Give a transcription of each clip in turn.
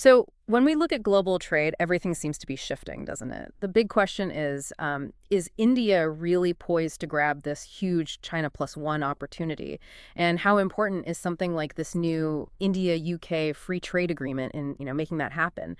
So when we look at global trade, everything seems to be shifting, doesn't it? The big question is India really poised to grab this huge China plus one opportunity? And how important is something like this new India-UK free trade agreement in, making that happen?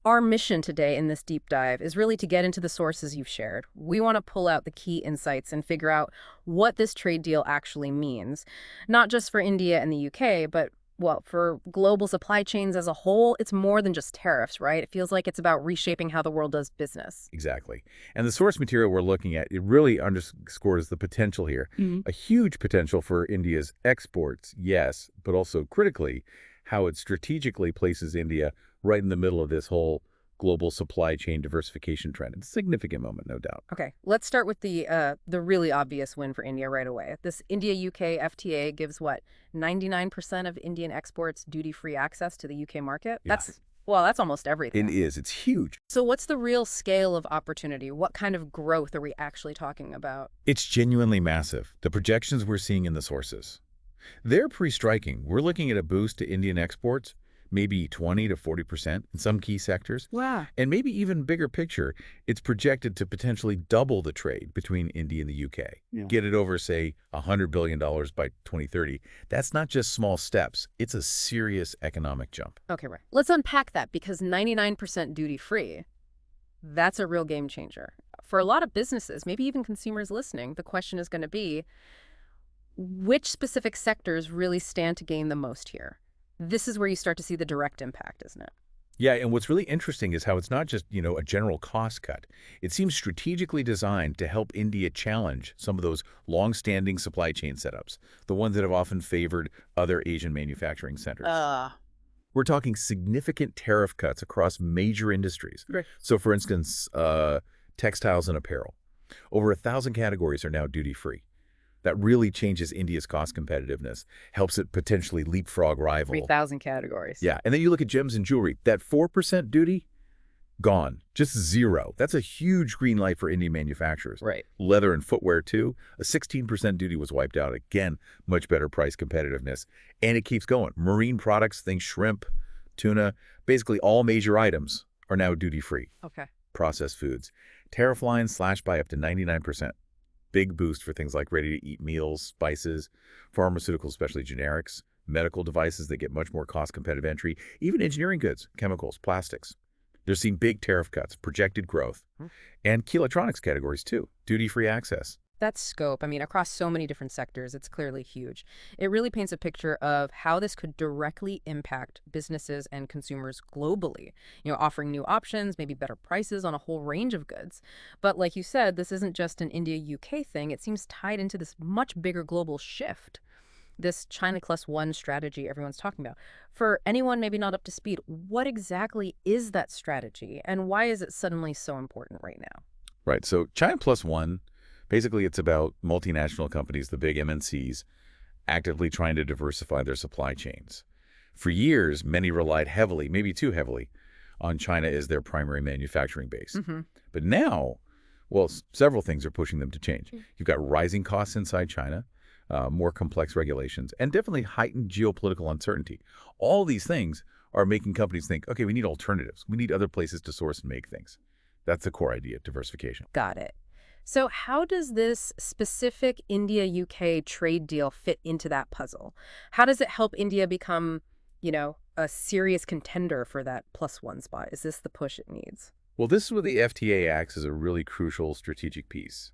Our mission today in this deep dive is really to get into the sources you've shared. We want to pull out the key insights and figure out what this trade deal actually means, not just for India and the UK, but well, for global supply chains as a whole. It's more than just tariffs, right? It feels like it's about reshaping how the world does business. Exactly. And the source material we're looking at, it really underscores the potential here. A huge potential for India's exports, yes, but also critically, how it strategically places India right in the middle of this whole global supply chain diversification trend. It's a significant moment, no doubt. Okay, let's start with the really obvious win for India right away. This India-UK FTA gives what, 99% of Indian exports duty-free access to the UK market? Yeah. That's almost It everything. is. It's huge. So what's the real scale of opportunity? What kind of growth are we actually talking about? It's genuinely massive. The projections we're seeing in the sources. They're pretty striking. We're looking at a boost to Indian exports, maybe 20 to 40% in some key sectors. Wow. And maybe even bigger picture, it's projected to potentially double the trade between India and the UK. Yeah. Get it over, say, $100 billion by 2030. That's not just small steps. It's a serious economic jump. Okay, right. Let's unpack that because 99% duty-free, that's a real game changer. For a lot of businesses, maybe even consumers listening, the question is going to be, which specific sectors really stand to gain the most here? This is where you start to see the direct impact, isn't it? Yeah, and what's really interesting is how it's not just, a general cost cut. It seems strategically designed to help India challenge some of those long-standing supply chain setups, the ones that have often favored other Asian manufacturing centers. We're talking significant tariff cuts across major industries. Right. So, for instance, textiles and apparel. Over 1,000 categories are now duty-free. That really changes India's cost competitiveness, helps it potentially leapfrog rival. 3,000 categories. Yeah, and then you look at gems and jewelry. That 4% duty, gone. Just zero. That's a huge green light for Indian manufacturers. Right. Leather and footwear, too. A 16% duty was wiped out. Again, much better price competitiveness. And it keeps going. Marine products, think shrimp, tuna, basically all major items are now duty-free. Okay. Processed foods. Tariff lines slashed by up to 99%. Big boost for things like ready-to-eat meals, spices, pharmaceuticals, especially generics, medical devices that get much more cost-competitive entry, even engineering goods, chemicals, plastics. They're seeing big tariff cuts, projected growth, and key electronics categories, too. Duty-free access. That scope, across so many different sectors, it's clearly huge. It really paints a picture of how this could directly impact businesses and consumers globally, offering new options, maybe better prices on a whole range of goods. But like you said, this isn't just an India-UK thing. It seems tied into this much bigger global shift, this China plus one strategy everyone's talking about. For anyone maybe not up to speed, what exactly is that strategy, and why is it suddenly so important right now? Right, so China plus one, basically, it's about multinational companies, the big MNCs, actively trying to diversify their supply chains. For years, many relied heavily, maybe too heavily, on China as their primary manufacturing base. But now, several things are pushing them to change. You've got rising costs inside China, more complex regulations, and definitely heightened geopolitical uncertainty. All these things are making companies think, okay, we need alternatives. We need other places to source and make things. That's the core idea of diversification. Got it. So how does this specific India-UK trade deal fit into that puzzle? How does it help India become, a serious contender for that plus one spot? Is this the push it needs? Well, this is where the FTA acts as a really crucial strategic piece.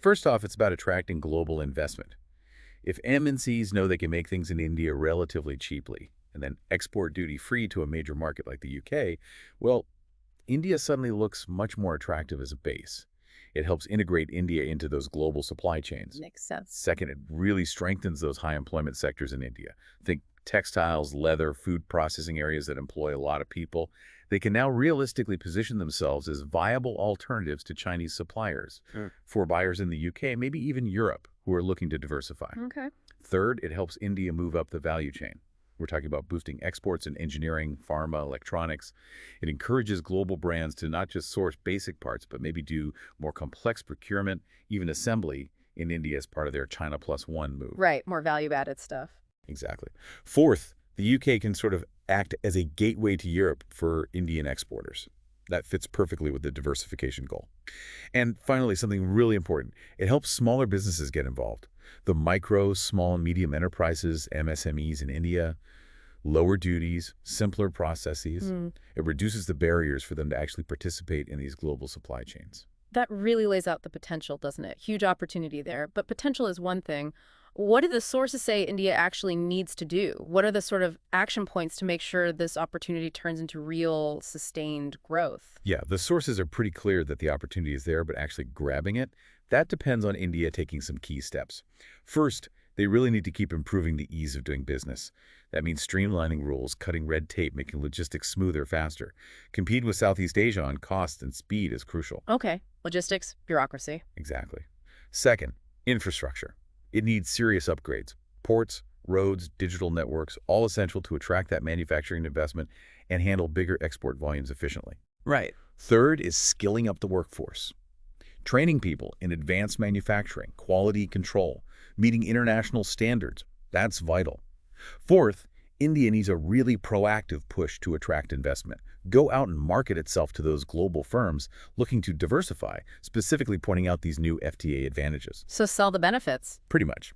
First off, it's about attracting global investment. If MNCs know they can make things in India relatively cheaply and then export duty-free to a major market like the UK, India suddenly looks much more attractive as a base. It helps integrate India into those global supply chains. Makes sense. Second, it really strengthens those high employment sectors in India. Think textiles, leather, food processing areas that employ a lot of people. They can now realistically position themselves as viable alternatives to Chinese suppliers for buyers in the UK, maybe even Europe, who are looking to diversify. Okay. Third, it helps India move up the value chain. We're talking about boosting exports in engineering, pharma, electronics. It encourages global brands to not just source basic parts, but maybe do more complex procurement, even assembly in India as part of their China plus one move. Right, more value-added stuff. Exactly. Fourth, the UK can sort of act as a gateway to Europe for Indian exporters. That fits perfectly with the diversification goal. And finally, something really important, it helps smaller businesses get involved. The micro, small, and medium enterprises, MSMEs in India, lower duties, simpler processes. Hmm. It reduces the barriers for them to actually participate in these global supply chains. That really lays out the potential, doesn't it? Huge opportunity there. But potential is one thing. What do the sources say India actually needs to do? What are the sort of action points to make sure this opportunity turns into real, sustained growth? Yeah, the sources are pretty clear that the opportunity is there, but actually grabbing it, that depends on India taking some key steps. First, they really need to keep improving the ease of doing business. That means streamlining rules, cutting red tape, making logistics smoother, faster. Competing with Southeast Asia on cost and speed is crucial. Okay, logistics, bureaucracy. Exactly. Second, infrastructure. It needs serious upgrades. Ports, roads, digital networks, all essential to attract that manufacturing investment and handle bigger export volumes efficiently. Right. Third is skilling up the workforce. Training people in advanced manufacturing, quality control, meeting international standards. That's vital. Fourth, India needs a really proactive push to attract investment. Go out and market itself to those global firms looking to diversify, specifically pointing out these new FTA advantages. So sell the benefits. Pretty much.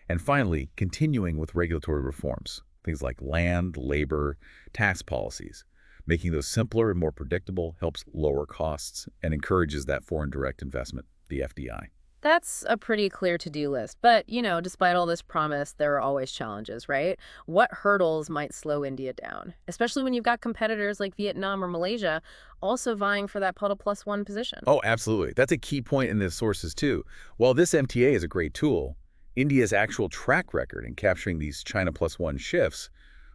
And finally, continuing with regulatory reforms, things like land, labor, tax policies. Making those simpler and more predictable helps lower costs and encourages that foreign direct investment, the FDI. That's a pretty clear to-do list. But, despite all this promise, there are always challenges, right? What hurdles might slow India down? Especially when you've got competitors like Vietnam or Malaysia also vying for that POTA plus one position. Oh, absolutely. That's a key point in the sources, too. While this MTA is a great tool, India's actual track record in capturing these China plus one shifts,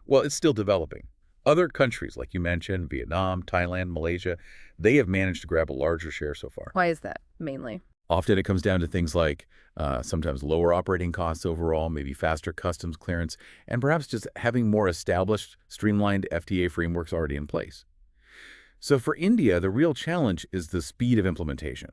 well, it's still developing. Other countries, like you mentioned, Vietnam, Thailand, Malaysia, they have managed to grab a larger share so far. Why is that, mainly? Often it comes down to things like sometimes lower operating costs overall, maybe faster customs clearance, and perhaps just having more established, streamlined FTA frameworks already in place. So for India, the real challenge is the speed of implementation.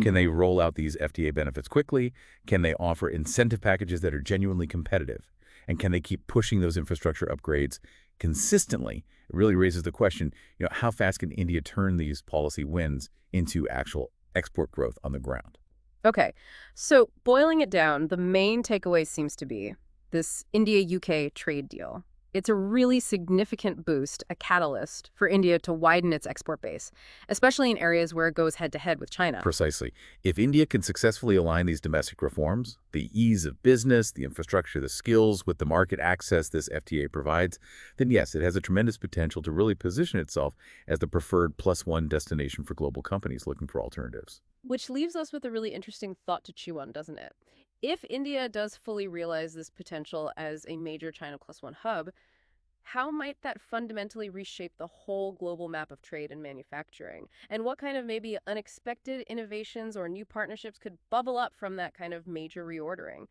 Can they roll out these FTA benefits quickly? Can they offer incentive packages that are genuinely competitive? And can they keep pushing those infrastructure upgrades consistently? It really raises the question, how fast can India turn these policy wins into actual export growth on the ground? Okay, so boiling it down, the main takeaway seems to be this India-UK trade deal. It's a really significant boost, a catalyst for India to widen its export base, especially in areas where it goes head-to-head with China. Precisely. If India can successfully align these domestic reforms, the ease of business, the infrastructure, the skills with the market access this FTA provides, then yes, it has a tremendous potential to really position itself as the preferred plus one destination for global companies looking for alternatives. Which leaves us with a really interesting thought to chew on, doesn't it? If India does fully realize this potential as a major China plus one hub, how might that fundamentally reshape the whole global map of trade and manufacturing? And what kind of maybe unexpected innovations or new partnerships could bubble up from that kind of major reordering?